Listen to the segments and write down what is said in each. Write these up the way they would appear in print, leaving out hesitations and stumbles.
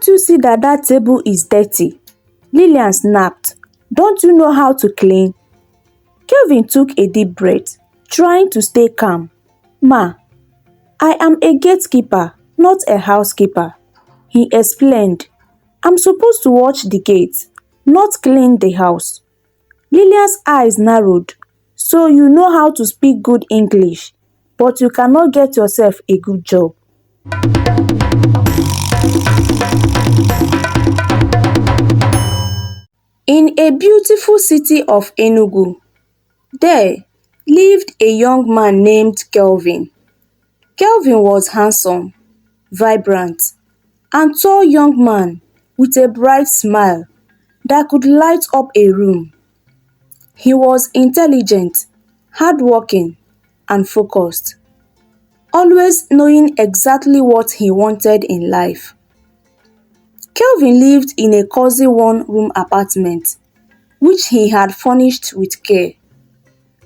Can't you see that table is dirty? Lilian snapped. Don't you know how to clean? Kelvin took a deep breath, trying to stay calm. Ma, I am a gatekeeper, not a housekeeper, he explained. I'm supposed to watch the gate, not clean the house. Lilian's eyes narrowed. So you know how to speak good English, but you cannot get yourself a good job. In a beautiful city of Enugu, there lived a young man named Kelvin. Kelvin was handsome, vibrant, and tall young man with a bright smile that could light up a room. He was intelligent, hardworking, and focused, always knowing exactly what he wanted in life. Kelvin lived in a cozy one-room apartment, which he had furnished with care.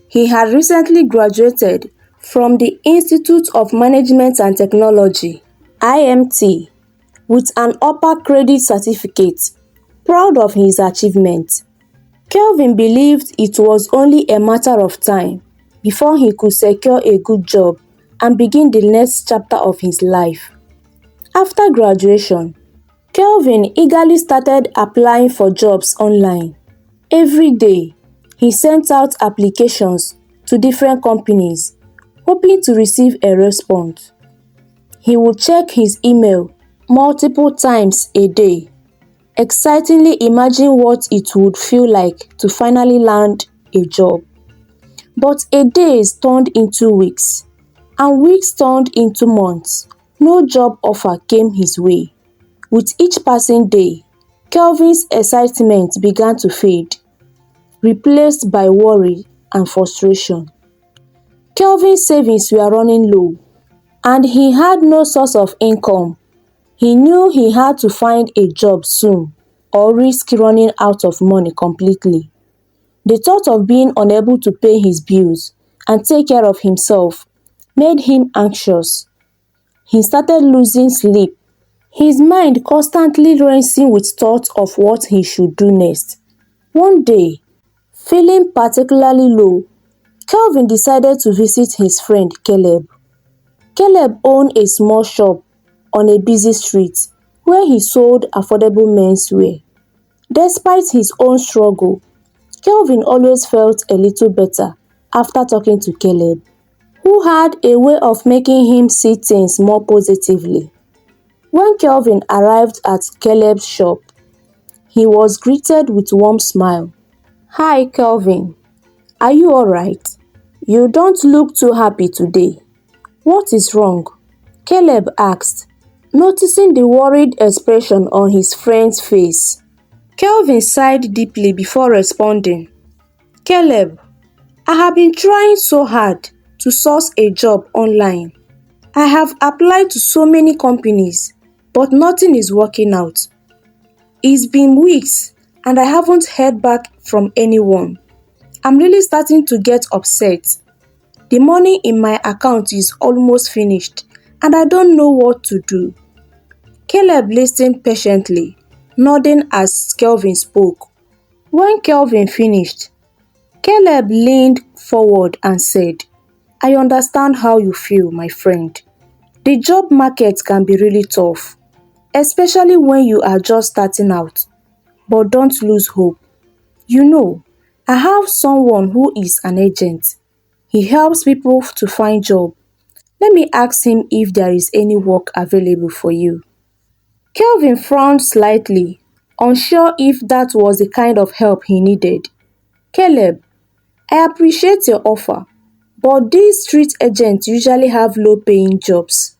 He had recently graduated from the Institute of Management and Technology (IMT) with an upper credit certificate, proud of his achievement. Kelvin believed it was only a matter of time before he could secure a good job and begin the next chapter of his life. After graduation, Kelvin eagerly started applying for jobs online. Every day, he sent out applications to different companies, hoping to receive a response. He would check his email multiple times a day, excitedly imagining what it would feel like to finally land a job. But days turned into weeks, and weeks turned into months. No job offer came his way. With each passing day, Kelvin's excitement began to fade, replaced by worry and frustration. Kelvin's savings were running low, and he had no source of income. He knew he had to find a job soon or risk running out of money completely. The thought of being unable to pay his bills and take care of himself made him anxious. He started losing sleep, his mind constantly racing with thoughts of what he should do next. One day, feeling particularly low, Kelvin decided to visit his friend Caleb. Caleb owned a small shop on a busy street where he sold affordable menswear. Despite his own struggle, Kelvin always felt a little better after talking to Caleb, who had a way of making him see things more positively. When Kelvin arrived at Caleb's shop, he was greeted with a warm smile. "Hi, Kelvin. Are you alright? You don't look too happy today. What is wrong?" Caleb asked, noticing the worried expression on his friend's face. Kelvin sighed deeply before responding. "Caleb, I have been trying so hard to source a job online. I have applied to so many companies, but nothing is working out. It's been weeks and I haven't heard back from anyone. I'm really starting to get upset. The money in my account is almost finished and I don't know what to do." Caleb listened patiently, nodding as Kelvin spoke. When Kelvin finished, Caleb leaned forward and said, "I understand how you feel, my friend. The job market can be really tough, especially when you are just starting out. But don't lose hope. You know, I have someone who is an agent. He helps people to find jobs. Let me ask him if there is any work available for you." Kelvin frowned slightly, unsure if that was the kind of help he needed. "Caleb, I appreciate your offer, but these street agents usually have low-paying jobs.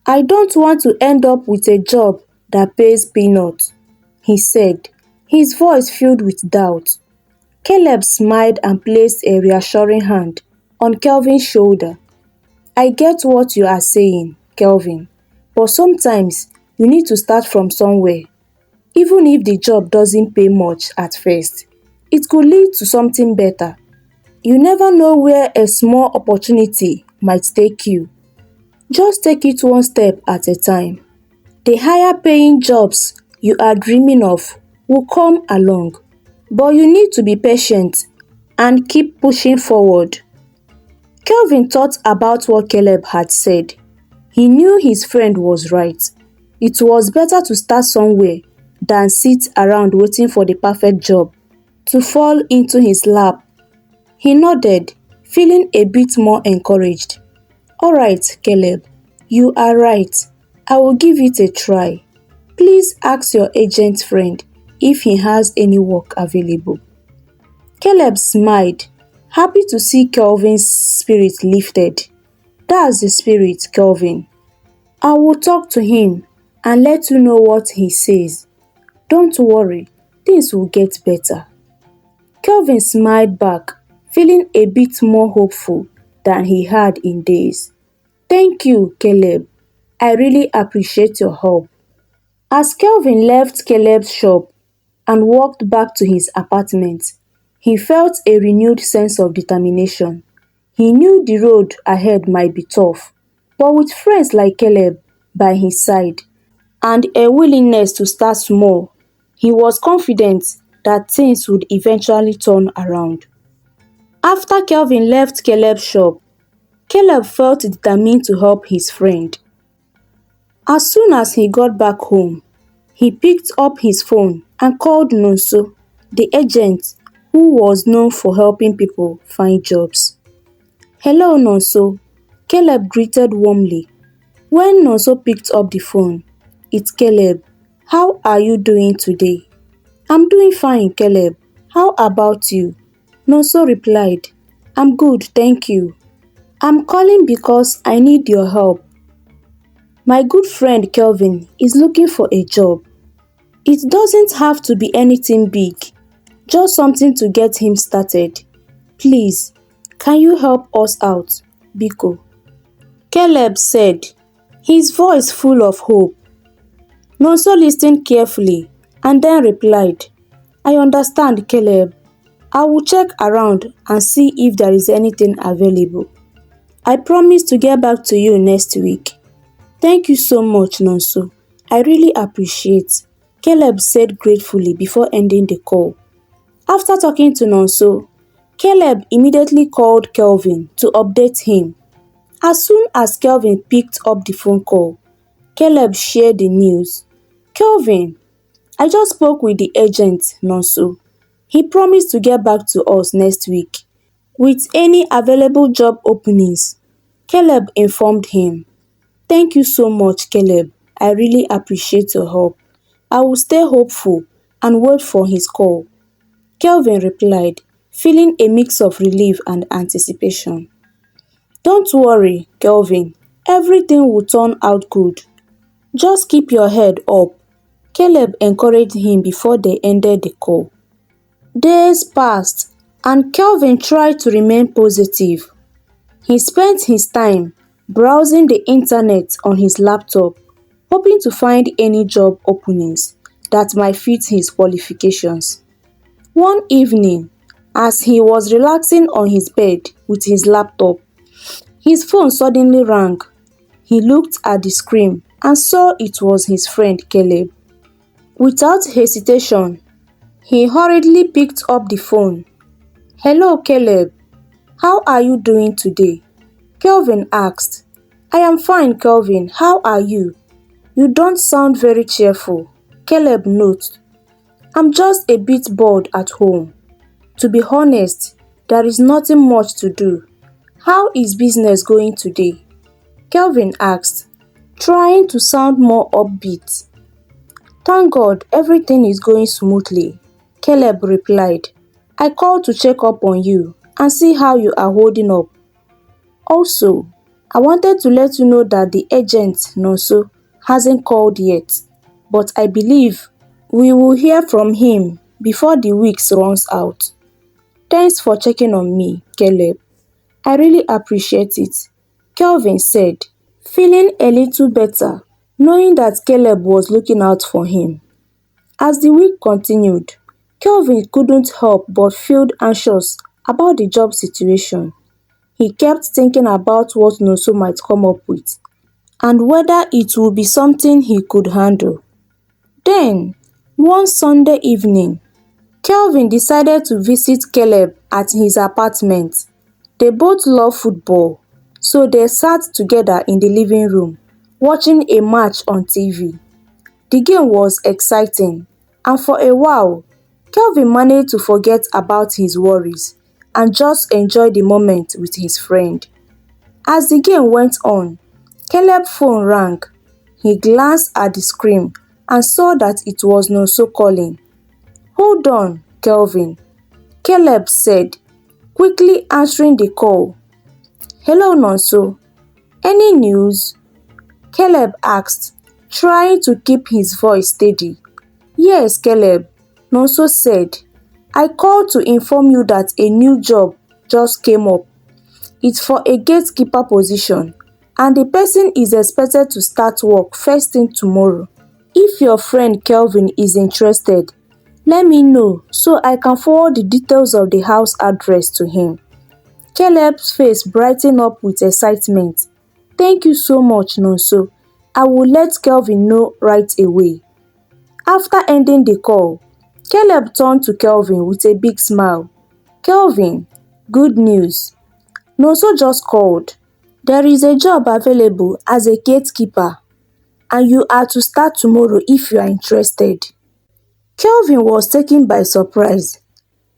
I don't want to end up with a job that pays peanuts," he said, his voice filled with doubt. Caleb smiled and placed a reassuring hand on Kelvin's shoulder. "I get what you are saying, Kelvin, but sometimes you need to start from somewhere. Even if the job doesn't pay much at first, it could lead to something better. You never know where a small opportunity might take you. Just take it one step at a time." The higher paying jobs you are dreaming of will come along, but you need to be patient and keep pushing forward. Kelvin thought about what Caleb had said. He knew his friend was right. It was better to start somewhere than sit around waiting for the perfect job to fall into his lap. He nodded, feeling a bit more encouraged. Alright, Caleb, you are right. I will give it a try. Please ask your agent friend if he has any work available. Caleb smiled, happy to see Kelvin's spirit lifted. That's the spirit, Kelvin. I will talk to him and let you know what he says. Don't worry, things will get better. Kelvin smiled back, feeling a bit more hopeful than he had in days. Thank you, Caleb. I really appreciate your help. As Kelvin left Caleb's shop and walked back to his apartment, he felt a renewed sense of determination. He knew the road ahead might be tough, but with friends like Caleb by his side and a willingness to start small, he was confident that things would eventually turn around. After Kelvin left Caleb's shop, Caleb felt determined to help his friend. As soon as he got back home, he picked up his phone and called Nonso, the agent who was known for helping people find jobs. Hello, Nonso, Caleb greeted warmly. When Nonso picked up the phone, it's Caleb. How are you doing today? I'm doing fine, Caleb. How about you? Nonso replied, I'm good, thank you. I'm calling because I need your help. My good friend Kelvin is looking for a job. It doesn't have to be anything big, just something to get him started. Please, can you help us out, Biko? Caleb said, his voice full of hope. Nonso listened carefully and then replied, I understand, Caleb. I will check around and see if there is anything available. I promise to get back to you next week. Thank you so much, Nonso. I really appreciate, Caleb said gratefully before ending the call. After talking to Nonso, Caleb immediately called Kelvin to update him. As soon as Kelvin picked up the phone call, Caleb shared the news. Kelvin, I just spoke with the agent, Nonso. He promised to get back to us next week with any available job openings. Caleb informed him. Thank you so much, Caleb. I really appreciate your help. I will stay hopeful and wait for his call. Kelvin replied, feeling a mix of relief and anticipation. Don't worry, Kelvin. Everything will turn out good. Just keep your head up. Caleb encouraged him before they ended the call. Days passed and Kelvin tried to remain positive. He spent his time browsing the internet on his laptop, hoping to find any job openings that might fit his qualifications. One evening, as he was relaxing on his bed with his laptop, his phone suddenly rang. He looked at the screen and saw it was his friend Caleb. Without hesitation, he hurriedly picked up the phone. Hello, Caleb. How are you doing today? Kelvin asked. I am fine, Kelvin. How are you? You don't sound very cheerful, Caleb noted. I'm just a bit bored at home. To be honest, there is nothing much to do. How is business going today? Kelvin asked, trying to sound more upbeat. Thank God everything is going smoothly, Caleb replied. I called to check up on you and see how you are holding up. Also, I wanted to let you know that the agent, Nonso, hasn't called yet, but I believe we will hear from him before the week runs out. Thanks for checking on me, Caleb. I really appreciate it, Kelvin said, feeling a little better, knowing that Caleb was looking out for him. As the week continued, Kelvin couldn't help but feel anxious about the job situation. He kept thinking about what Nonso might come up with and whether it would be something he could handle. Then, one Sunday evening, Kelvin decided to visit Caleb at his apartment. They both love football, so they sat together in the living room, watching a match on TV. The game was exciting, and for a while, Kelvin managed to forget about his worries and just enjoy the moment with his friend. As the game went on, Caleb's phone rang. He glanced at the screen and saw that it was Nonso calling. "Hold on, Kelvin," Caleb said, quickly answering the call. "Hello, Nonso. Any news?" Caleb asked, trying to keep his voice steady. "Yes, Caleb," Nonso said. "I called to inform you that a new job just came up. It's for a gatekeeper position, and the person is expected to start work first thing tomorrow. If your friend Kelvin is interested, let me know so I can forward the details of the house address to him." Caleb's face brightened up with excitement. "Thank you so much, Nonso. I will let Kelvin know right away." After ending the call, Caleb turned to Kelvin with a big smile. "Kelvin, good news. Nonso just called. There is a job available as a gatekeeper, and you are to start tomorrow if you are interested." Kelvin was taken by surprise.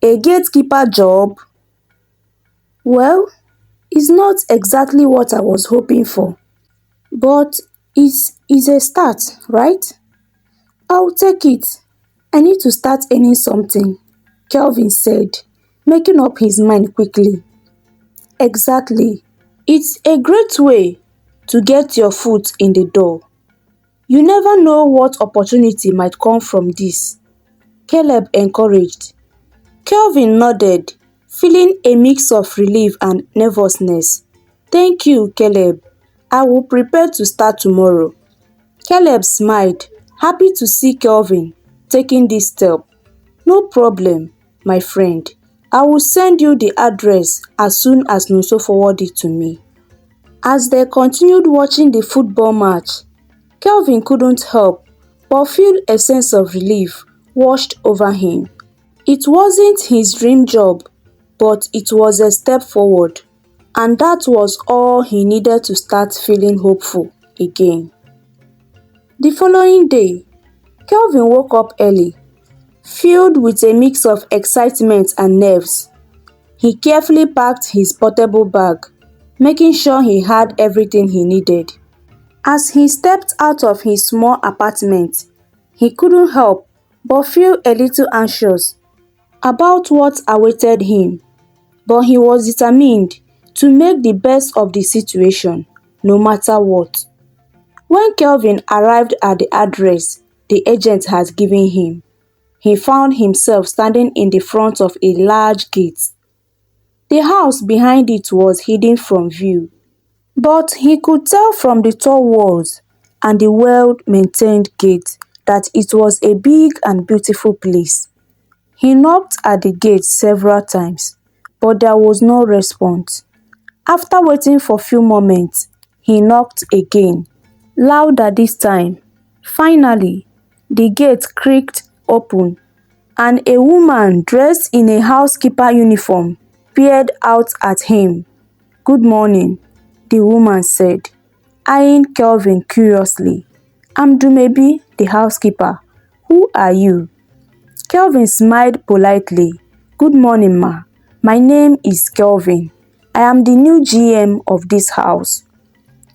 "A gatekeeper job? Well, it's not exactly what I was hoping for, but it's a start, right? I'll take it. I need to start earning something," Kelvin said, making up his mind quickly. "Exactly. It's a great way to get your foot in the door. You never know what opportunity might come from this," Caleb encouraged. Kelvin nodded, feeling a mix of relief and nervousness. "Thank you, Caleb. I will prepare to start tomorrow." Caleb smiled, happy to see Kelvin taking this step. "No problem, my friend. I will send you the address as soon as Nonso forwarded it to me." As they continued watching the football match, Kelvin couldn't help but feel a sense of relief washed over him. It wasn't his dream job, but it was a step forward, and that was all he needed to start feeling hopeful again. The following day, Kelvin woke up early, filled with a mix of excitement and nerves. He carefully packed his portable bag, making sure he had everything he needed. As he stepped out of his small apartment, he couldn't help but feel a little anxious about what awaited him, but he was determined to make the best of the situation, no matter what. When Kelvin arrived at the address the agent had given him, he found himself standing in the front of a large gate. The house behind it was hidden from view, but he could tell from the tall walls and the well-maintained gate that it was a big and beautiful place. He knocked at the gate several times, but there was no response. After waiting for a few moments, he knocked again, louder this time. Finally, the gate creaked open, and a woman dressed in a housekeeper uniform peered out at him. "Good morning," the woman said, eyeing Kelvin curiously. "I'm Dumebi, the housekeeper. Who are you?" Kelvin smiled politely. "Good morning, ma. My name is Kelvin. I am the new GM of this house."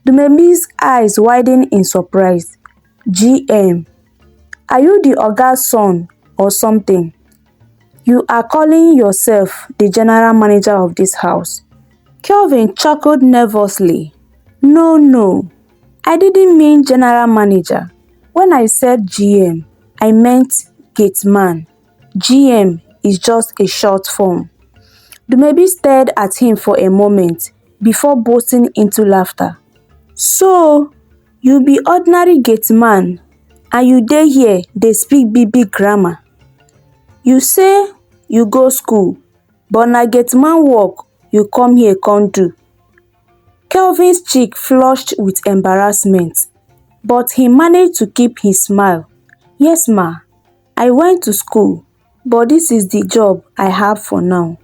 Dumebi's eyes widened in surprise. "GM? Are you the Oga's son or something? You are calling yourself the general manager of this house?" Kelvin chuckled nervously. No, I didn't mean general manager. When I said GM, I meant gate man. GM is just a short form." Dumebi stared at him for a moment before bursting into laughter. "So, you be ordinary gate man and you dey here dey speak big grammar? You say you go school, but na gate man work you come here come do." Kelvin's cheek flushed with embarrassment, but he managed to keep his smile. Yes, ma. I went to school, but this is the job I have for now.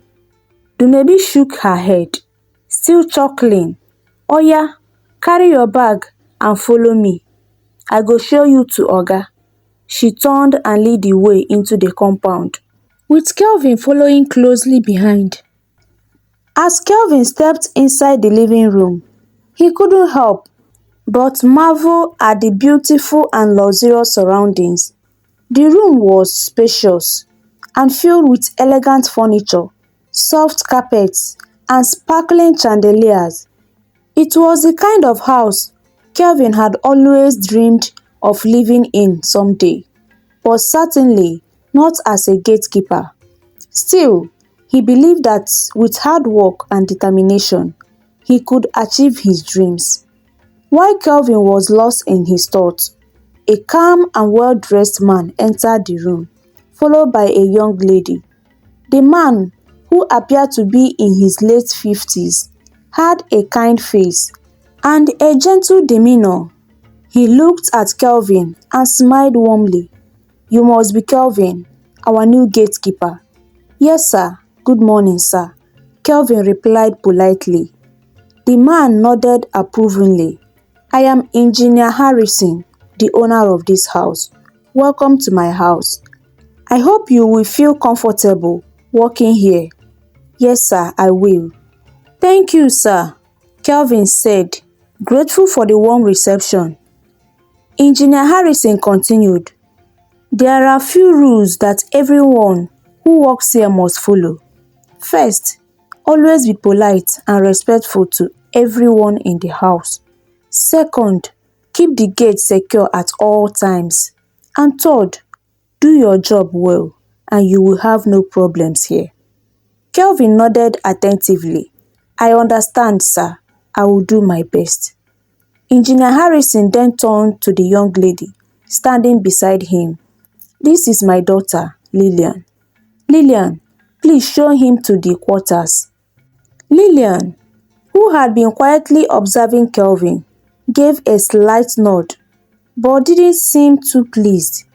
Dumebi shook her head, still chuckling. Oya, carry your bag and follow me. I go show you to Oga. She turned and led the way into the compound, with Kelvin following closely behind. As Kelvin stepped inside the living room, he couldn't help but marvel at the beautiful and luxurious surroundings. The room was spacious and filled with elegant furniture, soft carpets, and sparkling chandeliers. It was the kind of house Kelvin had always dreamed of living in someday, but certainly not as a gatekeeper. Still, he believed that with hard work and determination, he could achieve his dreams. While Kelvin was lost in his thoughts, a calm and well-dressed man entered the room, followed by a young lady. The man, who appeared to be in his late 50s, had a kind face and a gentle demeanor. He looked at Kelvin and smiled warmly. You must be Kelvin, our new gatekeeper. Yes, sir. Good morning, sir. Kelvin replied politely. The man nodded approvingly. I am Engineer Harrison, the owner of this house. Welcome to my house. I hope you will feel comfortable working here. Yes, sir, I will. Thank you, sir, Kelvin said, grateful for the warm reception. Engineer Harrison continued. There are few rules that everyone who works here must follow. First, always be polite and respectful to everyone in the house. Second, keep the gate secure at all times. And third, do your job well and you will have no problems here. Kelvin nodded attentively. I understand, sir. I will do my best. Engineer Harrison then turned to the young lady standing beside him. This is my daughter, Lilian. Lilian, please show him to the quarters. Lilian, who had been quietly observing Kelvin, gave a slight nod, but didn't seem too pleased.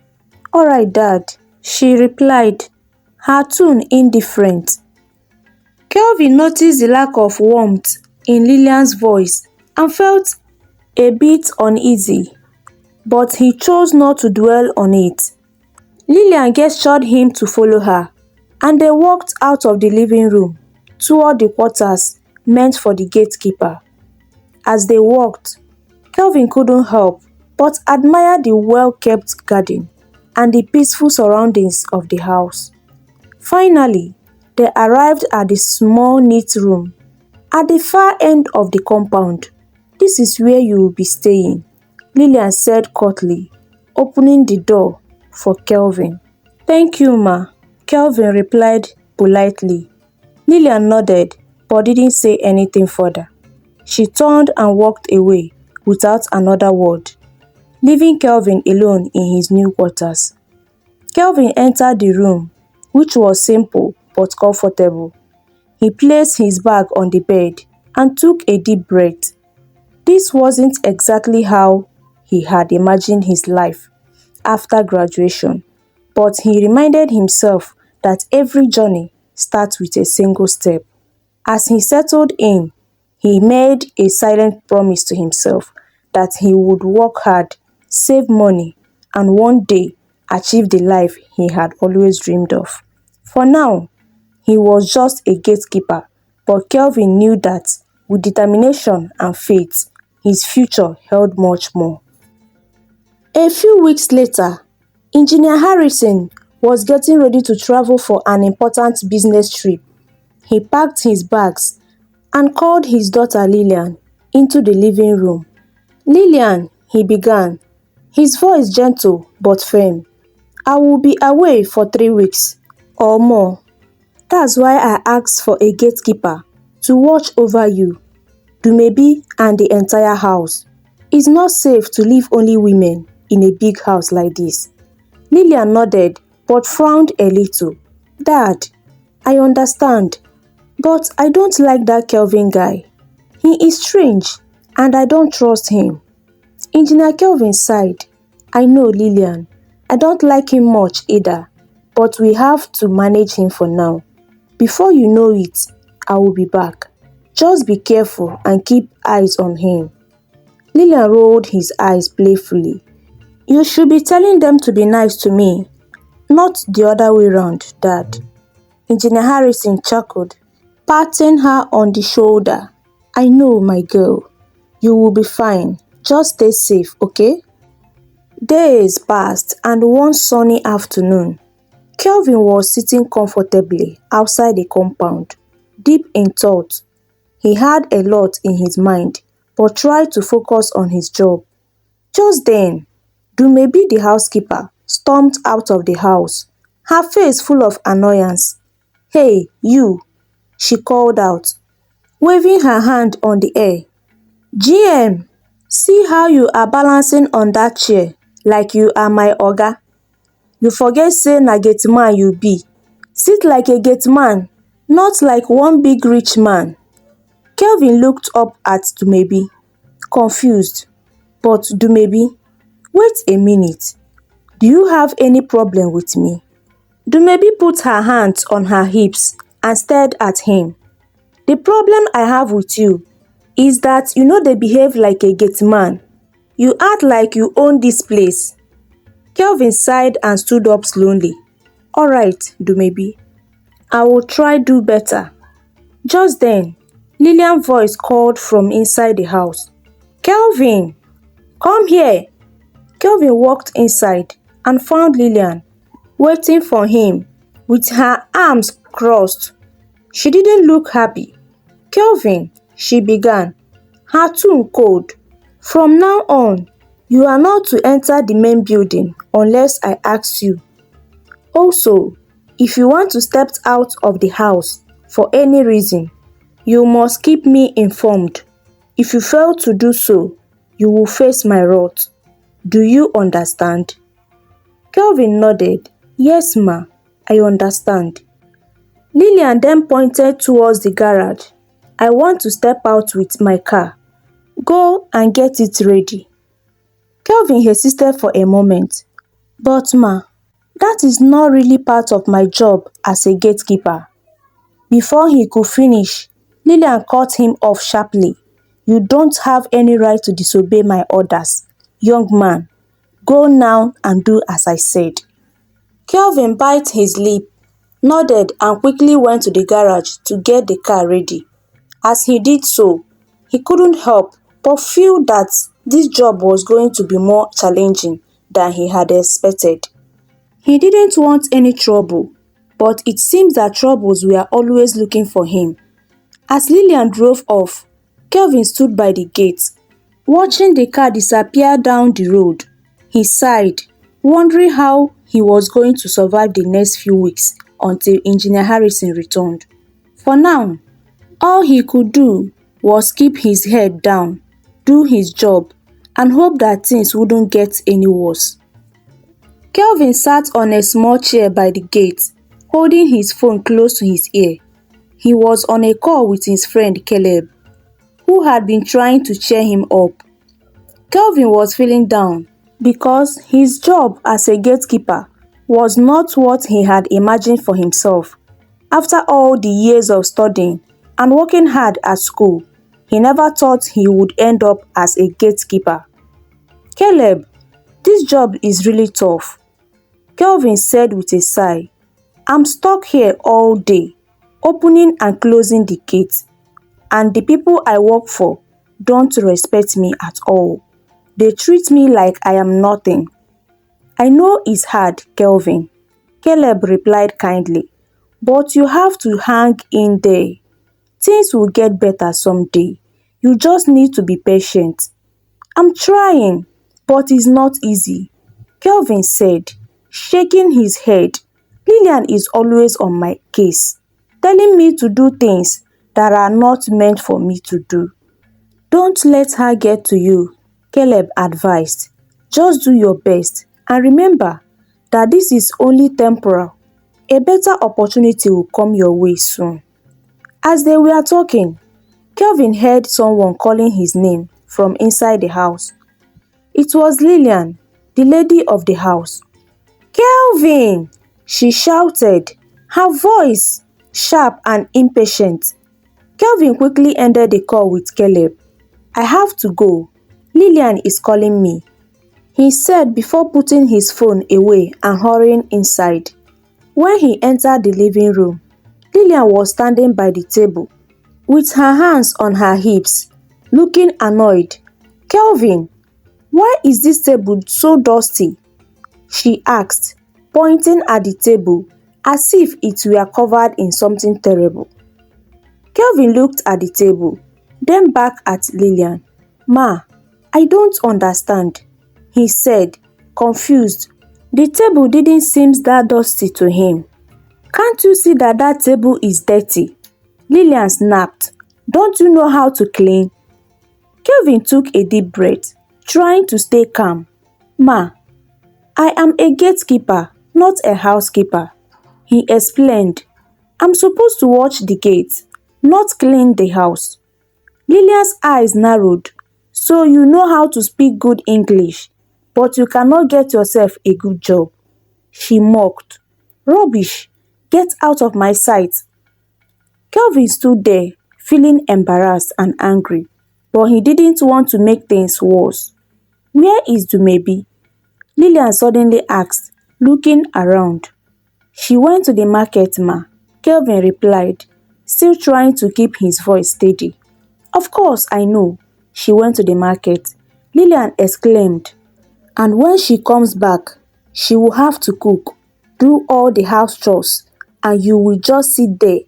All right, Dad, she replied, her tone indifferent. Kelvin noticed the lack of warmth in Lilian's voice and felt a bit uneasy, but he chose not to dwell on it. Lilian gestured him to follow her, and they walked out of the living room toward the quarters meant for the gatekeeper. As they walked, Kelvin couldn't help but admire the well-kept garden and the peaceful surroundings of the house. Finally, they arrived at the small neat room at the far end of the compound. This is where you will be staying, Lilian said curtly, opening the door for Kelvin. Thank you, ma, Kelvin replied politely. Lilian nodded but didn't say anything further. She turned and walked away without another word, leaving Kelvin alone in his new quarters. Kelvin entered the room, which was simple but comfortable. He placed his bag on the bed and took a deep breath. This wasn't exactly how he had imagined his life after graduation, but he reminded himself that every journey starts with a single step. As he settled in, he made a silent promise to himself that he would work hard, save money, and one day achieve the life he had always dreamed of. For now, he was just a gatekeeper, but Kelvin knew that with determination and faith, his future held much more. A few weeks later, Engineer Harrison was getting ready to travel for an important business trip. He packed his bags and called his daughter Lilian into the living room. Lilian, he began, his voice gentle but firm. I will be away for 3 weeks or more. That's why I asked for a gatekeeper to watch over you, Dumebi, and the entire house. It's not safe to leave only women in a big house like this. Lilian nodded but frowned a little. Dad, I understand, but I don't like that Kelvin guy. He is strange and I don't trust him. Engineer Kelvin sighed. I know, Lilian. I don't like him much either, but we have to manage him for now. Before you know it, I will be back. Just be careful and keep eyes on him. Lilian rolled his eyes playfully. You should be telling them to be nice to me, not the other way round, Dad. Engineer Harrison chuckled, patting her on the shoulder. I know, my girl. You will be fine. Just stay safe, okay? Days passed and one sunny afternoon, Kelvin was sitting comfortably outside the compound, deep in thought. He had a lot in his mind but tried to focus on his job. Just then, Dumebi the housekeeper stormed out of the house, her face full of annoyance. Hey, you, she called out, waving her hand on the air. GM, see how you are balancing on that chair like you are my oga. You forget say na gate man you be. Sit like a gate man, not like one big rich man. Kelvin looked up at Dumebi, confused. But Dumebi, wait a minute. Do you have any problem with me? Dumebi put her hands on her hips and stared at him. The problem I have with you is that you no dey behave like a gate man. You act like you own this place. Kelvin sighed and stood up slowly. Alright, Dumebi. I will try do better. Just then, Lilian's voice called from inside the house. Kelvin, come here. Kelvin walked inside and found Lilian waiting for him with her arms crossed. She didn't look happy. Kelvin, she began, her tone cold. From now on, you are not to enter the main building unless I ask you. Also, if you want to step out of the house for any reason, you must keep me informed. If you fail to do so, you will face my wrath. Do you understand? Kelvin nodded. Yes, ma, I understand. Lilian then pointed towards the garage. I want to step out with my car. Go and get it ready. Kelvin hesitated for a moment. But ma, that is not really part of my job as a gatekeeper. Before he could finish, Lilian cut him off sharply. You don't have any right to disobey my orders. Young man, go now and do as I said. Kelvin bit his lip, nodded and quickly went to the garage to get the car ready. As he did so, he couldn't help but feel that this job was going to be more challenging than he had expected. He didn't want any trouble, but it seems that troubles were always looking for him. As Lilian drove off, Kelvin stood by the gate, watching the car disappear down the road. He sighed, wondering how he was going to survive the next few weeks until Engineer Harrison returned. For now, all he could do was keep his head down, do his job, and hope that things wouldn't get any worse. Kelvin sat on a small chair by the gate, holding his phone close to his ear. He was on a call with his friend Caleb, who had been trying to cheer him up. Kelvin was feeling down because his job as a gatekeeper was not what he had imagined for himself. After all the years of studying and working hard at school, he never thought he would end up as a gatekeeper. Caleb, this job is really tough, Kelvin said with a sigh. I'm stuck here all day, opening and closing the gate, and the people I work for don't respect me at all. They treat me like I am nothing. I know it's hard, Kelvin, Caleb replied kindly, but you have to hang in there. Things will get better someday. You just need to be patient. I'm trying, but it's not easy, Kelvin said, shaking his head. Lilian is always on my case, telling me to do things that are not meant for me to do. Don't let her get to you, Caleb advised. Just do your best and remember that this is only temporal. A better opportunity will come your way soon. As they were talking, Kelvin heard someone calling his name from inside the house. It was Lilian, the lady of the house. "Kelvin!" she shouted, her voice sharp and impatient. Kelvin quickly ended the call with Caleb. "I have to go. Lilian is calling me," he said before putting his phone away and hurrying inside. When he entered the living room, Lilian was standing by the table, with her hands on her hips, looking annoyed. "Kelvin, why is this table so dusty?" she asked, pointing at the table as if it were covered in something terrible. Kelvin looked at the table, then back at Lilian. "Ma, I don't understand," he said, confused. The table didn't seem that dusty to him. "Can't you see that table is dirty?" Lilian snapped. "Don't you know how to clean?" Kelvin took a deep breath, trying to stay calm. "Ma, I am a gatekeeper, not a housekeeper," he explained. "I'm supposed to watch the gate, not clean the house." Lilian's eyes narrowed. "So you know how to speak good English, but you cannot get yourself a good job," she mocked. "Rubbish! Get out of my sight." Kelvin stood there, feeling embarrassed and angry, but he didn't want to make things worse. "Where is Dumebi?" Lilian suddenly asked, looking around. "She went to the market, ma," Kelvin replied, still trying to keep his voice steady. "Of course I know she went to the market," Lilian exclaimed. "And when she comes back, she will have to cook, do all the house chores, and you will just sit there,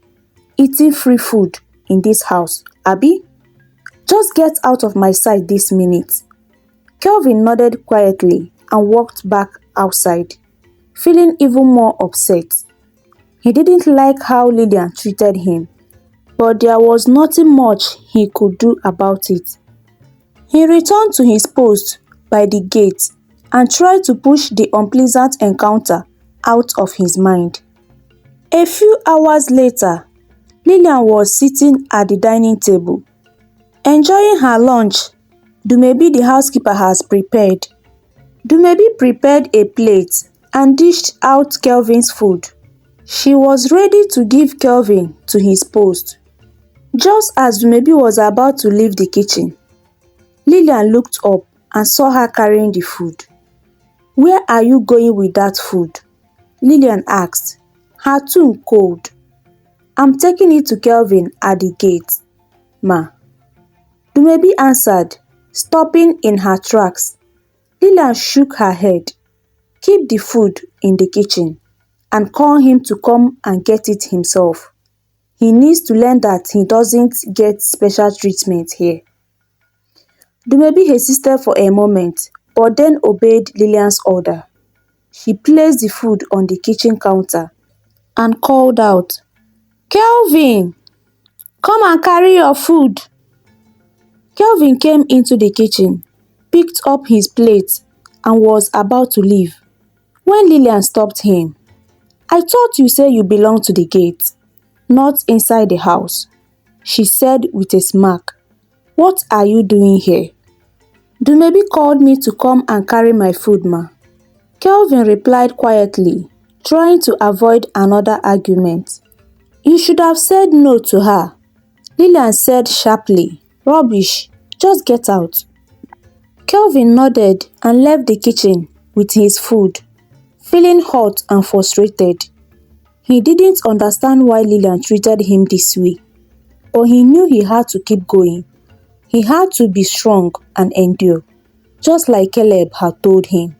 eating free food in this house, abi? Just get out of my sight this minute." Kelvin nodded quietly and walked back outside, feeling even more upset. He didn't like how Lilian treated him, but there was nothing much he could do about it. He returned to his post by the gate and tried to push the unpleasant encounter out of his mind. A few hours later, Lilian was sitting at the dining table, enjoying her lunch Dumebi the housekeeper has prepared. Dumebi prepared a plate and dished out Kelvin's food. She was ready to give Kelvin to his post. Just as Dumebi was about to leave the kitchen, Lilian looked up and saw her carrying the food. "Where are you going with that food?" Lilian asked, her tone cold. "I'm taking it to Kelvin at the gate, ma," Dumebi answered, stopping in her tracks. Lilian shook her head. "Keep the food in the kitchen and call him to come and get it himself. He needs to learn that he doesn't get special treatment here." Dumebi hesitated for a moment, but then obeyed Lilian's order. She placed the food on the kitchen counter and called out, "Kelvin, come and carry your food." Kelvin came into the kitchen, picked up his plate, and was about to leave when Lilian stopped him. "I thought you said you belong to the gate, not inside the house," she said with a smirk. "What are you doing here?" "Dumebi called me to come and carry my food, ma," Kelvin replied quietly, trying to avoid another argument. "You should have said no to her," Lilian said sharply. "Rubbish, just get out." Kelvin nodded and left the kitchen with his food, feeling hot and frustrated. He didn't understand why Lilian treated him this way, but he knew he had to keep going. He had to be strong and endure, just like Caleb had told him.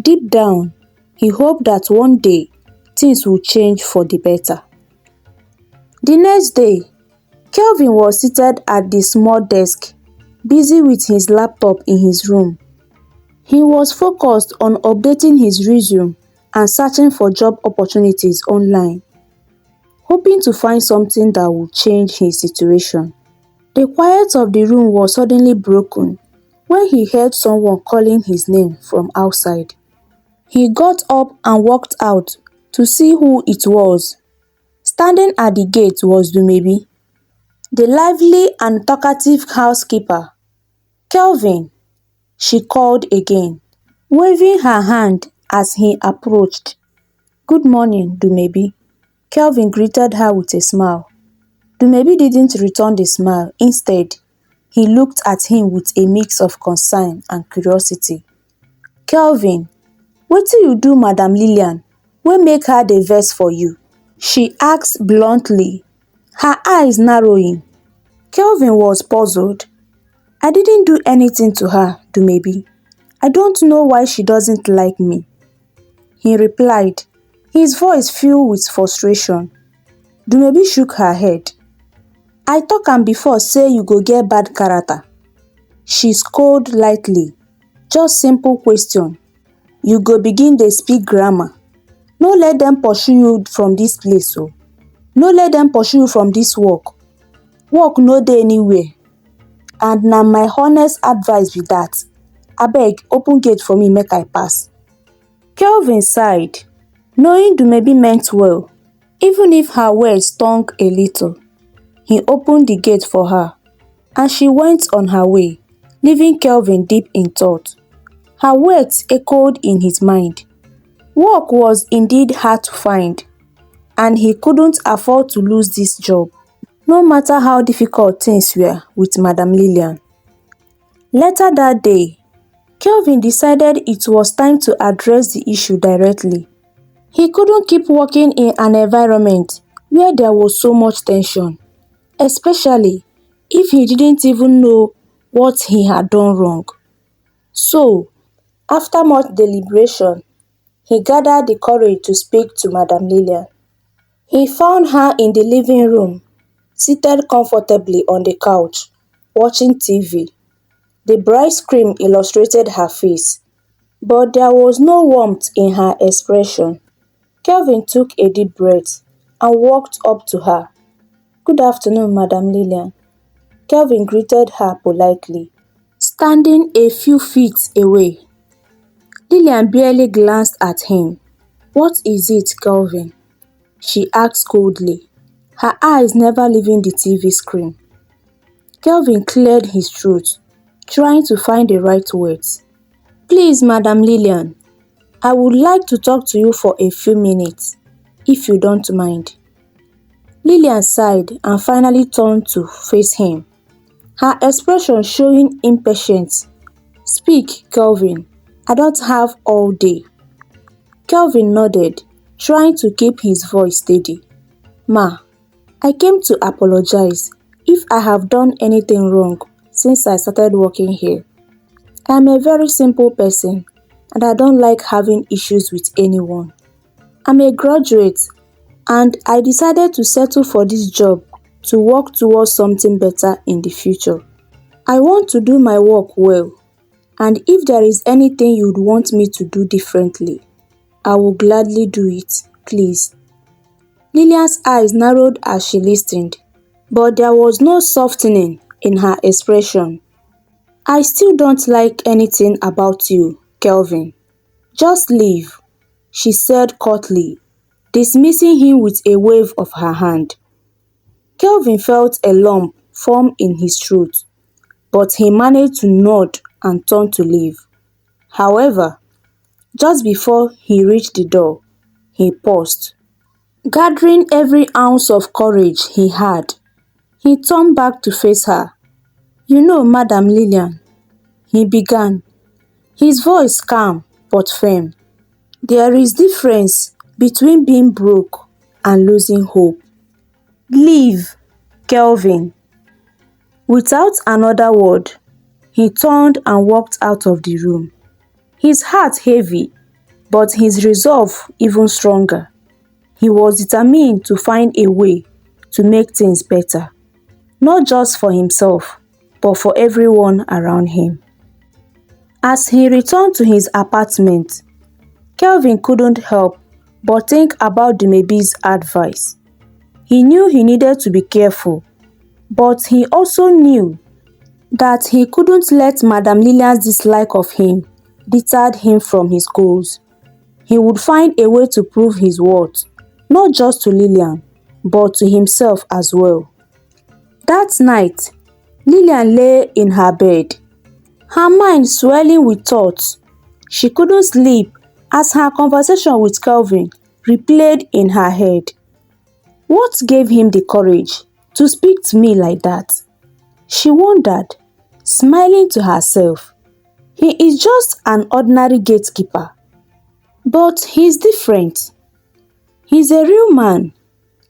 Deep down, he hoped that one day things would change for the better. The next day, Kelvin was seated at the small desk, busy with his laptop in his room. He was focused on updating his resume and searching for job opportunities online, hoping to find something that would change his situation. The quiet of the room was suddenly broken when he heard someone calling his name from outside. He got up and walked out to see who it was. Standing at the gate was Dumebi. The lively and talkative housekeeper, Kelvin, she called again, waving her hand as he approached. Good morning, Dumebi. Kelvin greeted her with a smile. Dumebi didn't return the smile. Instead, he looked at him with a mix of concern and curiosity. Kelvin, wetin you do Madam Lilian wey make her dey vex for you? She asked bluntly, her eyes narrowing. Kelvin was puzzled. I didn't do anything to her, Dumebi. I don't know why she doesn't like me. He replied, his voice filled with frustration. Dumebi shook her head. I talk am before say you go get bad character. She scolded lightly. Just simple question. You go begin dey speak grammar. No let them pursue you from this place o. No let them pursue you from this work. Work no dey anywhere. And na my honest advice be that. Abeg, open gate for me make I pass. Kelvin sighed, knowing Dumebi meant well, even if her words stung a little. He opened the gate for her, and she went on her way, leaving Kelvin deep in thought. Her words echoed in his mind. Work was indeed hard to find, and he couldn't afford to lose this job, no matter how difficult things were with Madam Lilian. Later that day, Kelvin decided it was time to address the issue directly. He couldn't keep working in an environment where there was so much tension, especially if he didn't even know what he had done wrong. So, after much deliberation, he gathered the courage to speak to Madam Lilian. He found her in the living room, seated comfortably on the couch, watching TV. The bright screen illustrated her face, but there was no warmth in her expression. Kelvin took a deep breath and walked up to her. Good afternoon, Madam Lilian. Kelvin greeted her politely, standing a few feet away. Lilian barely glanced at him. What is it, Kelvin? She asked coldly, her eyes never leaving the TV screen. Kelvin cleared his throat, trying to find the right words. Please, Madam Lilian, I would like to talk to you for a few minutes, if you don't mind. Lilian sighed and finally turned to face him, her expression showing impatience. Speak, Kelvin. I don't have all day. Kelvin nodded, trying to keep his voice steady. Ma, I came to apologize if I have done anything wrong since I started working here. I am a very simple person and I don't like having issues with anyone. I'm a graduate and I decided to settle for this job to work towards something better in the future. I want to do my work well, and if there is anything you would want me to do differently, I will gladly do it, please. Lilian's eyes narrowed as she listened, but there was no softening in her expression. I still don't like anything about you, Kelvin. Just leave, she said curtly, dismissing him with a wave of her hand. Kelvin felt a lump form in his throat, but he managed to nod and turn to leave. However, just before he reached the door, he paused. Gathering every ounce of courage he had, he turned back to face her. You know, Madam Lilian, he began, his voice calm but firm. There is difference between being broke and losing hope. Leave, Kelvin. Without another word, he turned and walked out of the room. His heart heavy, but his resolve even stronger. He was determined to find a way to make things better, not just for himself, but for everyone around him. As he returned to his apartment, Kelvin couldn't help but think about Dumebi's advice. He knew he needed to be careful, but he also knew that he couldn't let Madam Lilian's dislike of him deter him from his goals. He would find a way to prove his worth, not just to Lilian, but to himself as well. That night, Lilian lay in her bed, her mind swelling with thoughts. She couldn't sleep as her conversation with Kelvin replayed in her head. What gave him the courage to speak to me like that? She wondered, smiling to herself. He is just an ordinary gatekeeper, but he's different. He's a real man.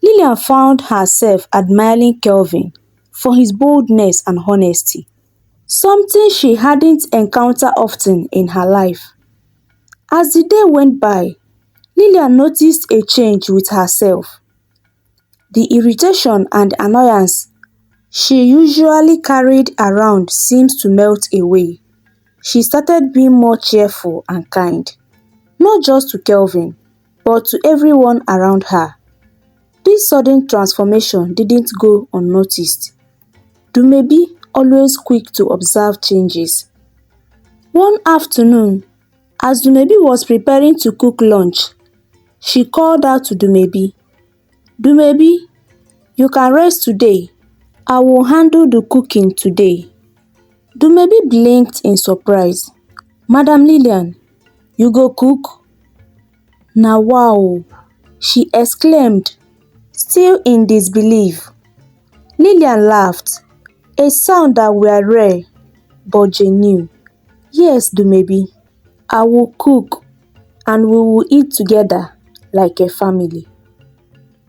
Lilian found herself admiring Kelvin for his boldness and honesty, something she hadn't encountered often in her life. As the day went by, Lilian noticed a change with herself. The irritation and annoyance she usually carried around seemed to melt away. She started being more cheerful and kind, not just to Kelvin, but to everyone around her. This sudden transformation didn't go unnoticed. Dumebi, always quick to observe changes. One afternoon, as Dumebi was preparing to cook lunch, she called out to Dumebi, "Dumebi, you can rest today. I will handle the cooking today." Dumebi blinked in surprise. "Madam Lilian, you go cook?" "Na wow!" she exclaimed, still in disbelief. Lilian laughed, a sound that was rare but genuine. "Yes, Dumebi, I will cook and we will eat together like a family."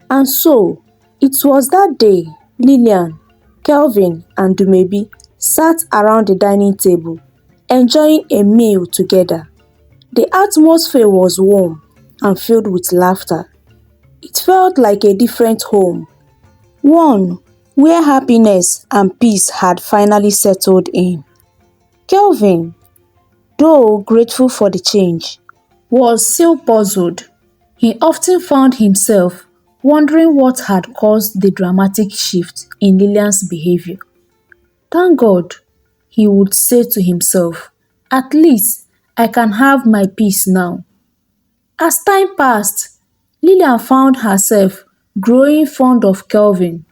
And so, it was that day Lilian, Kelvin and Dumebi sat around the dining table, enjoying a meal together. The atmosphere was warm and filled with laughter. It felt like a different home, one where happiness and peace had finally settled in. Kelvin, though grateful for the change, was still puzzled. He often found himself wondering what had caused the dramatic shift in Lilian's behavior. "Thank God," he would say to himself, "at least I can have my peace now." As time passed, Lilian found herself growing fond of Kelvin.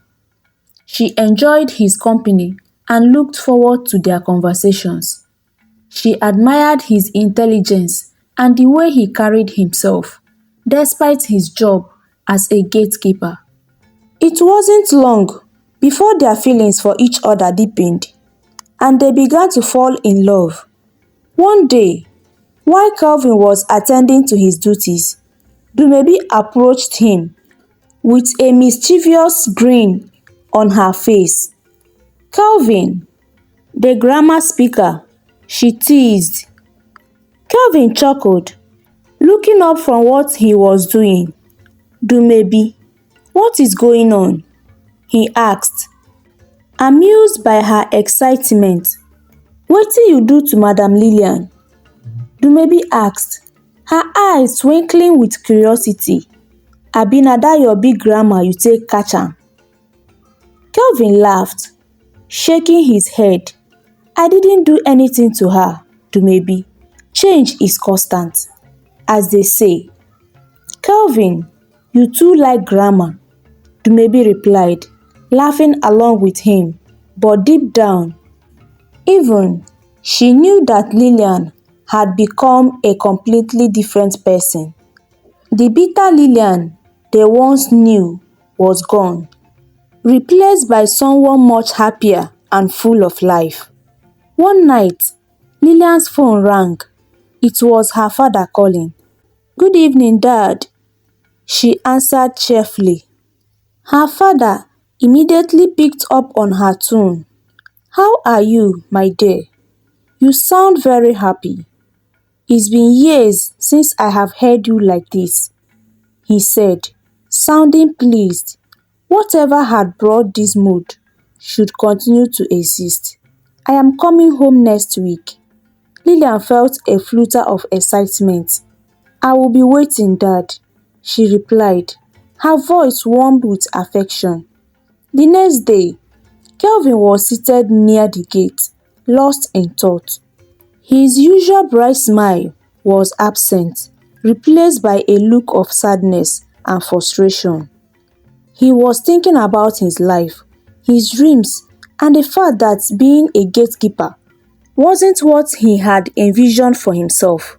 She enjoyed his company and looked forward to their conversations. She admired his intelligence and the way he carried himself, despite his job as a gatekeeper. It wasn't long before their feelings for each other deepened, and they began to fall in love. One day, while Kelvin was attending to his duties, Dumebi approached him with a mischievous grin on her face. "Kelvin, the grammar speaker," she teased. Kelvin chuckled, looking up from what he was doing. "Dumebi, what is going on?" he asked, amused by her excitement. "Wetin you do to Madam Lilian?" Dumebi asked, her eyes twinkling with curiosity. "Abi na dat your big grammar you take catch am?" Kelvin laughed, shaking his head. "I didn't do anything to her, Dumebi. Change is constant, as they say." "Kelvin, you too like grammar," Dumebi replied, laughing along with him, but deep down, even she knew that Lilian had become a completely different person. The bitter Lilian they once knew was gone, replaced by someone much happier and full of life. One night, Lilian's phone rang. It was her father calling. "Good evening, Dad," she answered cheerfully. Her father immediately picked up on her tone. "How are you, my dear? You sound very happy. It's been years since I have heard you like this," he said, sounding pleased. Whatever had brought this mood should continue to exist. "I am coming home next week." Lilian felt a flutter of excitement. "I will be waiting, Dad," she replied, her voice warmed with affection. The next day, Kelvin was seated near the gate, lost in thought. His usual bright smile was absent, replaced by a look of sadness and frustration. He was thinking about his life, his dreams, and the fact that being a gatekeeper wasn't what he had envisioned for himself.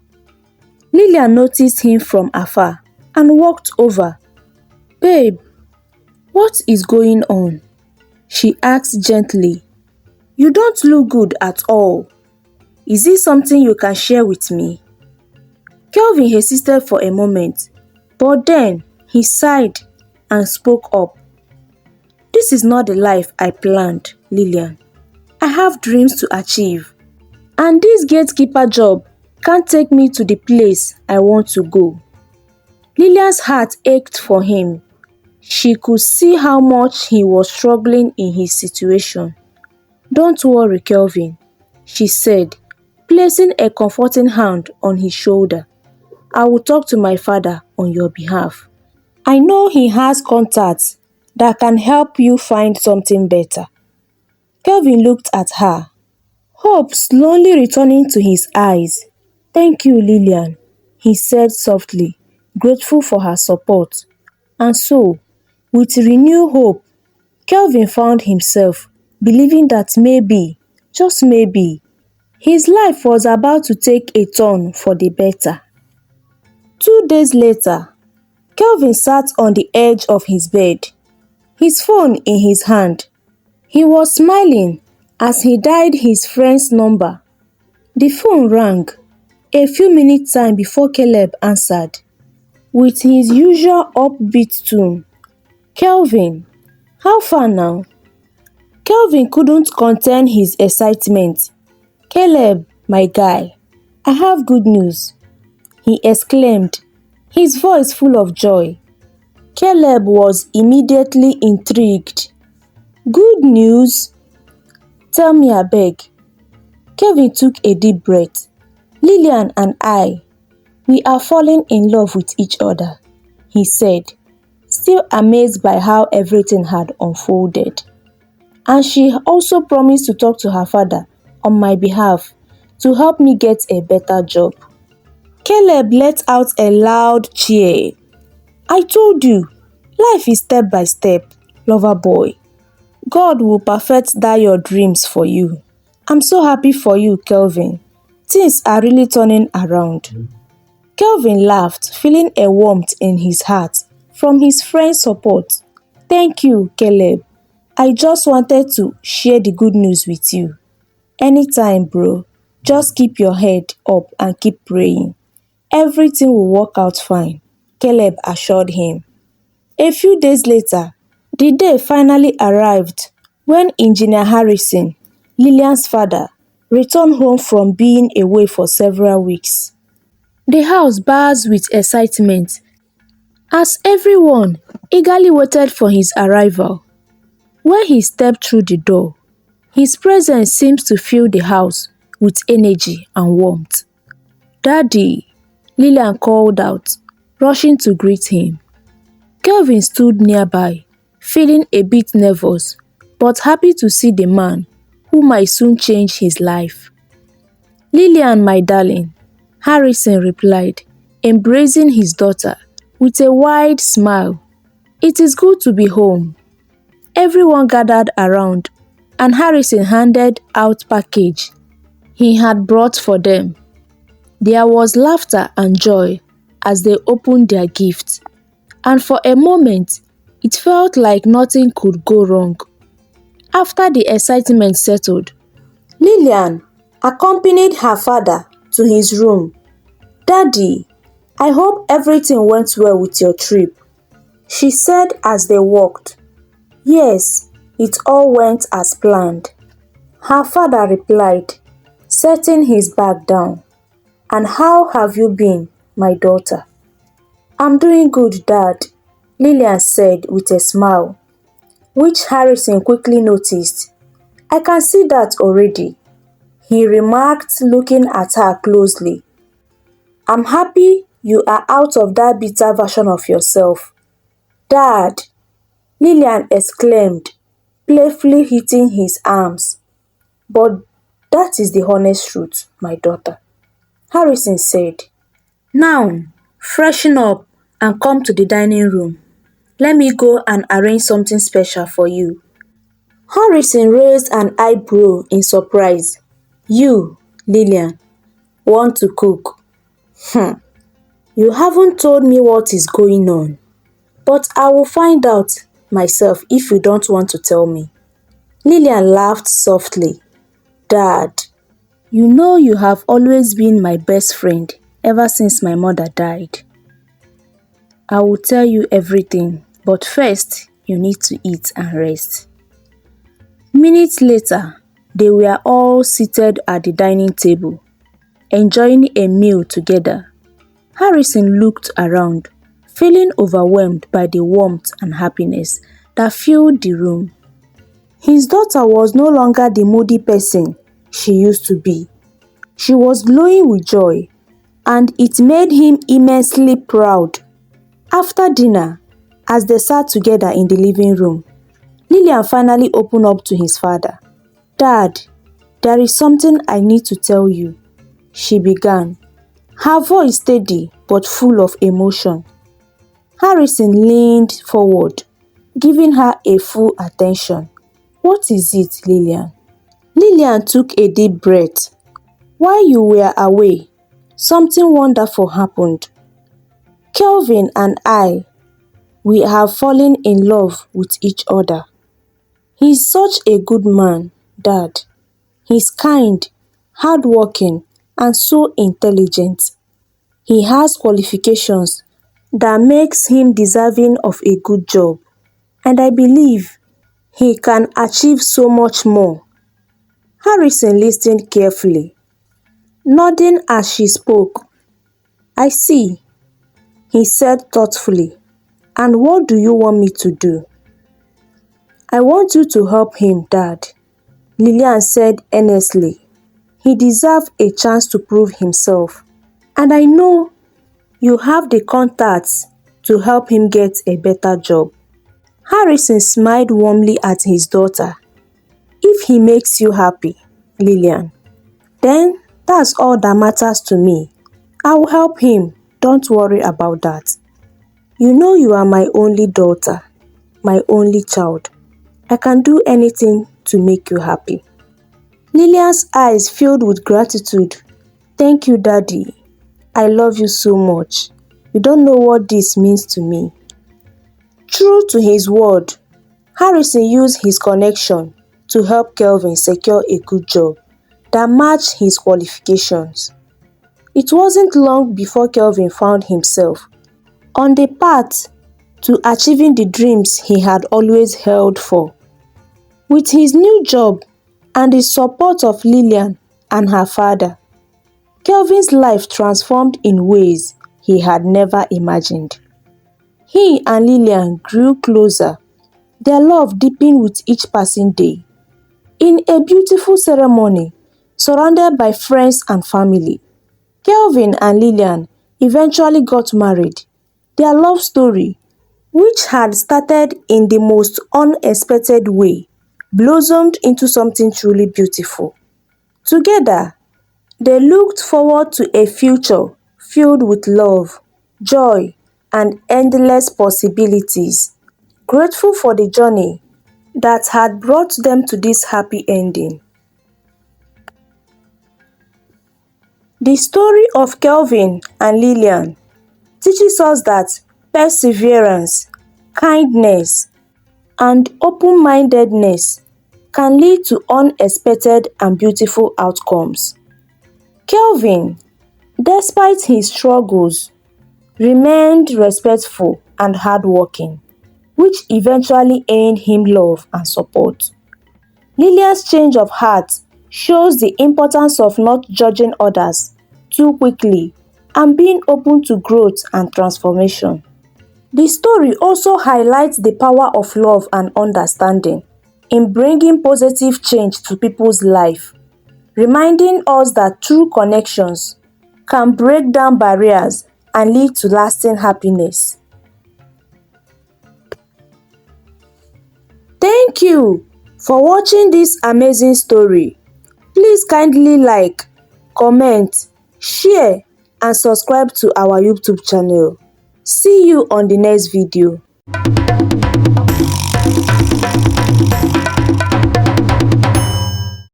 Lilian noticed him from afar and walked over. "Babe, what is going on?" she asked gently. "You don't look good at all. Is it something you can share with me?" Kelvin hesitated for a moment, but then he sighed and spoke up. "This is not the life I planned, Lilian. I have dreams to achieve, and this gatekeeper job can't take me to the place I want to go." Lilian's heart ached for him. She could see how much he was struggling in his situation. "Don't worry, Kelvin," she said, placing a comforting hand on his shoulder. "I will talk to my father on your behalf. I know he has contacts that can help you find something better." Kelvin looked at her, hope slowly returning to his eyes. "Thank you, Lilian," he said softly, grateful for her support. And so, with renewed hope, Kelvin found himself believing that maybe, just maybe, his life was about to take a turn for the better. 2 days later, Kelvin sat on the edge of his bed, his phone in his hand. He was smiling as he dialed his friend's number. The phone rang a few minutes time before Caleb answered, with his usual upbeat tone. "Kelvin, how far now?" Kelvin couldn't contain his excitement. "Caleb, my guy, I have good news," he exclaimed, his voice full of joy. Caleb was immediately intrigued. "Good news? Tell me abeg." Kelvin took a deep breath. "Lilian and I, we are falling in love with each other," he said, still amazed by how everything had unfolded. "And she also promised to talk to her father on my behalf to help me get a better job." Caleb let out a loud cheer. "I told you, life is step by step, lover boy. God will perfect that your dreams for you. I'm so happy for you, Kelvin. Things are really turning around." Kelvin laughed, feeling a warmth in his heart from his friend's support. "Thank you, Caleb. I just wanted to share the good news with you." "Anytime, bro. Just keep your head up and keep praying. Everything will work out fine," Caleb assured him. A few days later, the day finally arrived when Engineer Harrison, Lilian's father, returned home from being away for several weeks. The house buzzed with excitement as everyone eagerly waited for his arrival. When he stepped through the door, his presence seemed to fill the house with energy and warmth. "Daddy," Lilian called out, rushing to greet him. Kelvin stood nearby, feeling a bit nervous, but happy to see the man who might soon change his life. "Lilian, my darling," Harrison replied, embracing his daughter with a wide smile. "It is good to be home." Everyone gathered around, and Harrison handed out package he had brought for them. There was laughter and joy as they opened their gifts, and for a moment, it felt like nothing could go wrong. After the excitement settled, Lilian accompanied her father to his room. "Daddy, I hope everything went well with your trip," she said as they walked. "Yes, it all went as planned," her father replied, setting his bag down. "And how have you been, my daughter?" "I'm doing good, Dad," Lilian said with a smile, which Harrison quickly noticed. "I can see that already," he remarked, looking at her closely. "I'm happy you are out of that bitter version of yourself." "Dad," Lilian exclaimed, playfully hitting his arms. "But that is the honest truth, my daughter," Harrison said. "Now, freshen up and come to the dining room. Let me go and arrange something special for you." Harrison raised an eyebrow in surprise. You, Lilian, want to cook? You haven't told me what is going on. But I will find out myself if you don't want to tell me. Lilian laughed softly. Dad, you know you have always been my best friend ever since my mother died. I will tell you everything, but first you need to eat and rest. Minutes later, they were all seated at the dining table, enjoying a meal together. Harrison looked around, feeling overwhelmed by the warmth and happiness that filled the room. His daughter was no longer the moody person she used to be. She was glowing with joy, and it made him immensely proud. After dinner, as they sat together in the living room, Lilian finally opened up to his father. Dad, there is something I need to tell you, she began, her voice steady but full of emotion. Harrison leaned forward, giving her a full attention. What is it, Lilian? Lilian took a deep breath. While you were away, something wonderful happened. Kelvin and we have fallen in love with each other. He's such a good man, Dad. He's kind, hardworking, and so intelligent. He has qualifications that makes him deserving of a good job, and I believe he can achieve so much more. Harrison listened carefully, nodding as she spoke. I see, he said thoughtfully. And what do you want me to do? I want you to help him, Dad, Lilian said earnestly. He deserves a chance to prove himself, and I know you have the contacts to help him get a better job. Harrison smiled warmly at his daughter. If he makes you happy, Lilian, then that's all that matters to me. I will help him, don't worry about that. You know you are my only daughter, my only child. I can do anything to make you happy. Lilian's eyes filled with gratitude. Thank you, Daddy. I love you so much. You don't know what this means to me. True to his word, Harrison used his connection to help Kelvin secure a good job that matched his qualifications. It wasn't long before Kelvin found himself on the path to achieving the dreams he had always held for. With his new job and the support of Lilian and her father, Kelvin's life transformed in ways he had never imagined. He and Lilian grew closer, their love deepened with each passing day. In a beautiful ceremony, surrounded by friends and family, Kelvin and Lilian eventually got married. Their love story, which had started in the most unexpected way, blossomed into something truly beautiful. Together, they looked forward to a future filled with love, joy, and endless possibilities, grateful for the journey that had brought them to this happy ending. The story of Kelvin and Lilian teaches us that perseverance, kindness, and open-mindedness can lead to unexpected and beautiful outcomes. Kelvin, despite his struggles, remained respectful and hardworking, which eventually earned him love and support. Lilian's change of heart shows the importance of not judging others too quickly and being open to growth and transformation. The story also highlights the power of love and understanding in bringing positive change to people's life, reminding us that true connections can break down barriers and lead to lasting happiness. Thank you for watching this amazing story. Please kindly like, comment, share, and subscribe to our YouTube channel. See you on the next video.